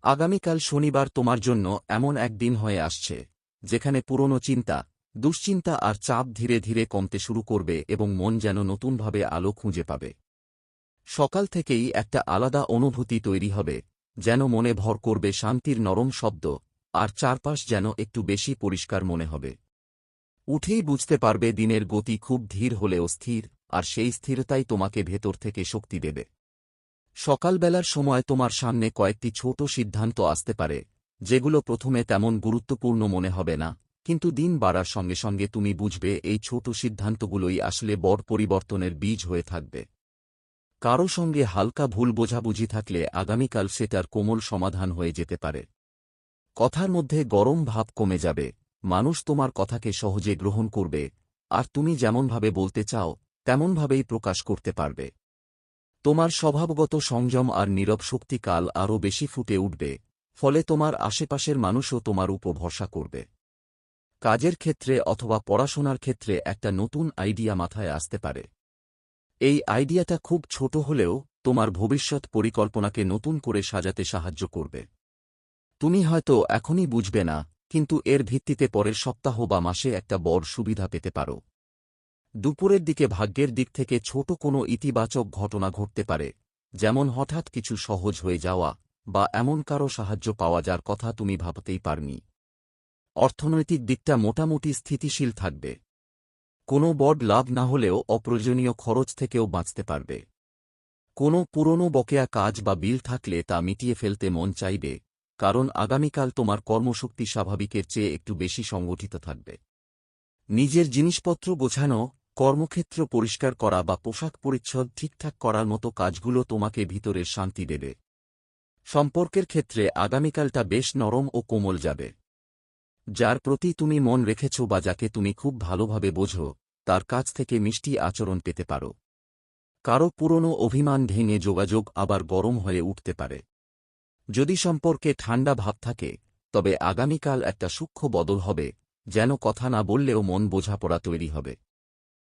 আগামীকাল শনিবার তোমার জন্য এমন এক দিন হয়ে আসছে যেখানে পুরনো চিন্তা, দুশ্চিন্তা আর চাপ ধীরে ধীরে কমতে শুরু করবে এবং মন যেন নতুনভাবে আলো খুঁজে পাবে। সকাল থেকেই একটা আলাদা অনুভূতি তৈরি হবে, যেন মনে ভর করবে শান্তির নরম শব্দ, আর চারপাশ যেন একটু বেশি পরিষ্কার মনে হবে। উঠেই বুঝতে পারবে দিনের গতি খুব ধীর হলেও স্থির, আর সেই স্থিরতাই তোমাকে ভেতর থেকে শক্তি দেবে। সকালবেলার সময় তোমার সামনে কয়েকটি ছোট সিদ্ধান্ত আসতে পারে, যেগুলো প্রথমে তেমন গুরুত্বপূর্ণ মনে হবে না, কিন্তু দিন বাড়ার সঙ্গে সঙ্গে তুমি বুঝবে এই ছোট সিদ্ধান্তগুলোই আসলে বড় পরিবর্তনের বীজ হয়ে থাকবে। কারো সঙ্গে হালকা ভুল বোঝাবুঝি থাকলে আগামীকাল সেটার কোমল সমাধান হয়ে যেতে পারে। কথার মধ্যে গরম ভাব কমে যাবে, মানুষ তোমার কথাকে সহজে গ্রহণ করবে, আর তুমি যেমনভাবে বলতে চাও তেমনভাবেই প্রকাশ করতে পারবে। তোমার স্বভাবগত সংযম আর নীরব শক্তি কাল আরও বেশি ফুটে উঠবে, ফলে তোমার আশেপাশের মানুষও তোমার উপর ভরসা করবে। কাজের ক্ষেত্রে অথবা পড়াশোনার ক্ষেত্রে একটা নতুন আইডিয়া মাথায় আসতে পারে। এই আইডিয়াটা খুব ছোট হলেও তোমার ভবিষ্যৎ পরিকল্পনাকে নতুন করে সাজাতে সাহায্য করবে। তুমি হয়তো এখনই বুঝবে না, কিন্তু এর ভিত্তিতে পরের সপ্তাহ বা মাসে একটা বড় সুবিধা পেতে পারো। দুপুরের দিকে ভাগ্যের দিক থেকে ছোট কোনো ইতিবাচক ঘটনা ঘটতে পারে, যেমন হঠাৎ কিছু সহজ হয়ে যাওয়া বা এমন কারো সাহায্য পাওয়া যার কথা তুমি ভাবতেই পারনি। অর্থনৈতিক দিকটা মোটামুটি স্থিতিশীল থাকবে। কোনো বড় লাভ না হলেও অপ্রয়োজনীয় খরচ থেকেও বাঁচতে পারবে। কোনো পুরনো বকেয়া কাজ বা বিল থাকলে তা মিটিয়ে ফেলতে মন চাইবে, কারণ আগামীকাল তোমার কর্মশক্তি স্বাভাবিকের চেয়ে একটু বেশি সংগঠিত থাকবে। নিজের জিনিসপত্র গোছানো, কর্মক্ষেত্র পরিষ্কার করা বা পোশাক পরিচ্ছদ ঠিকঠাক করার মতো কাজগুলো তোমাকে ভিতরের শান্তি দেবে। সম্পর্কের ক্ষেত্রে আগামীকালটা বেশ নরম ও কোমল যাবে। যার প্রতি তুমি মন রেখেছ বা যাকে তুমি খুব ভালোভাবে বোঝো, তার কাছ থেকে মিষ্টি আচরণ পেতে পারো। কারো পুরনো অভিমান ভেঙে যোগাযোগ আবার গরম হয়ে উঠতে পারে। যদি সম্পর্কে ঠান্ডা ভাব থাকে, তবে আগামীকাল একটা সূক্ষ্ম বদল হবে, যেন কথা না বললেও মন বোঝাপড়া তৈরি হবে।